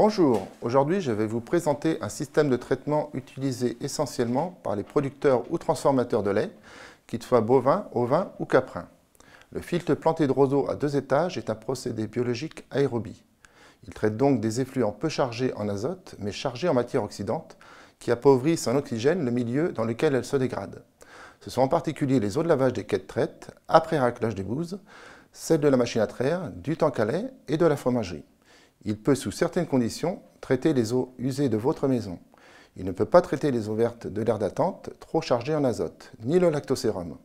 Bonjour, aujourd'hui je vais vous présenter un système de traitement utilisé essentiellement par les producteurs ou transformateurs de lait, qu'ils soient bovins, ovins ou caprins. Le filtre planté de roseau à 2 étages est un procédé biologique aérobie. Il traite donc des effluents peu chargés en azote, mais chargés en matière oxydante, qui appauvrissent en oxygène le milieu dans lequel elles se dégradent. Ce sont en particulier les eaux de lavage des quais de traite, après raclage des bouses, celles de la machine à traire, du tank à lait et de la fromagerie. Il peut, sous certaines conditions, traiter les eaux usées de votre maison. Il ne peut pas traiter les eaux vertes de l'aire d'attente, trop chargées en azote, ni le lactosérum.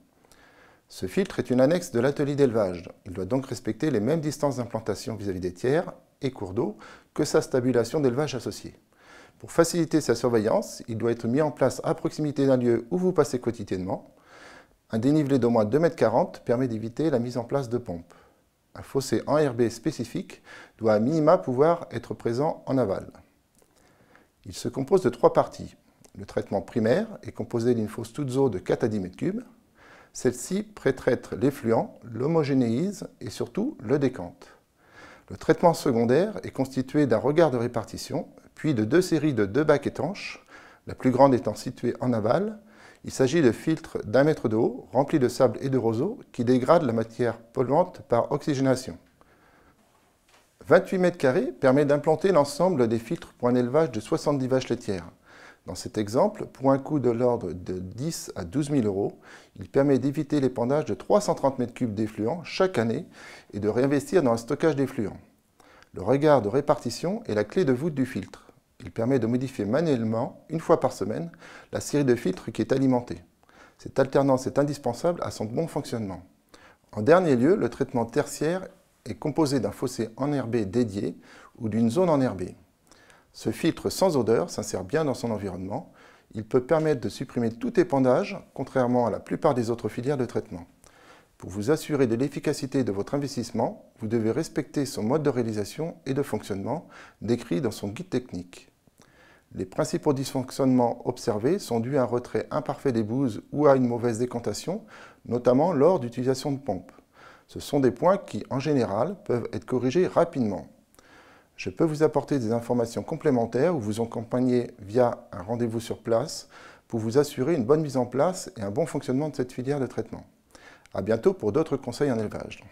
Ce filtre est une annexe de l'atelier d'élevage. Il doit donc respecter les mêmes distances d'implantation vis-à-vis des tiers et cours d'eau que sa stabulation d'élevage associée. Pour faciliter sa surveillance, il doit être mis en place à proximité d'un lieu où vous passez quotidiennement. Un dénivelé d'au moins 2,40 m permet d'éviter la mise en place de pompes. Un fossé enherbé spécifique doit à minima pouvoir être présent en aval. Il se compose de 3 parties. Le traitement primaire est composé d'une fosse toute eau de 4 à 10 m3. Celle-ci pré-traite l'effluent, l'homogénéise et surtout le décante. Le traitement secondaire est constitué d'un regard de répartition, puis de 2 séries de 2 bacs étanches, la plus grande étant située en aval. Il s'agit de filtres d'1 mètre de haut, remplis de sable et de roseau, qui dégradent la matière polluante par oxygénation. 28 m² permet d'implanter l'ensemble des filtres pour un élevage de 70 vaches laitières. Dans cet exemple, pour un coût de l'ordre de 10 à 12 000 €, il permet d'éviter l'épandage de 330 m3 d'effluents chaque année et de réinvestir dans un stockage d'effluents. Le regard de répartition est la clé de voûte du filtre. Il permet de modifier manuellement, une fois par semaine, la série de filtres qui est alimentée. Cette alternance est indispensable à son bon fonctionnement. En dernier lieu, le traitement tertiaire est composé d'un fossé enherbé dédié ou d'une zone enherbée. Ce filtre sans odeur s'insère bien dans son environnement. Il peut permettre de supprimer tout épandage, contrairement à la plupart des autres filières de traitement. Pour vous assurer de l'efficacité de votre investissement, vous devez respecter son mode de réalisation et de fonctionnement décrit dans son guide technique. Les principaux dysfonctionnements observés sont dus à un retrait imparfait des bouses ou à une mauvaise décantation, notamment lors d'utilisation de pompes. Ce sont des points qui, en général, peuvent être corrigés rapidement. Je peux vous apporter des informations complémentaires ou vous accompagner via un rendez-vous sur place pour vous assurer une bonne mise en place et un bon fonctionnement de cette filière de traitement. À bientôt pour d'autres conseils en élevage.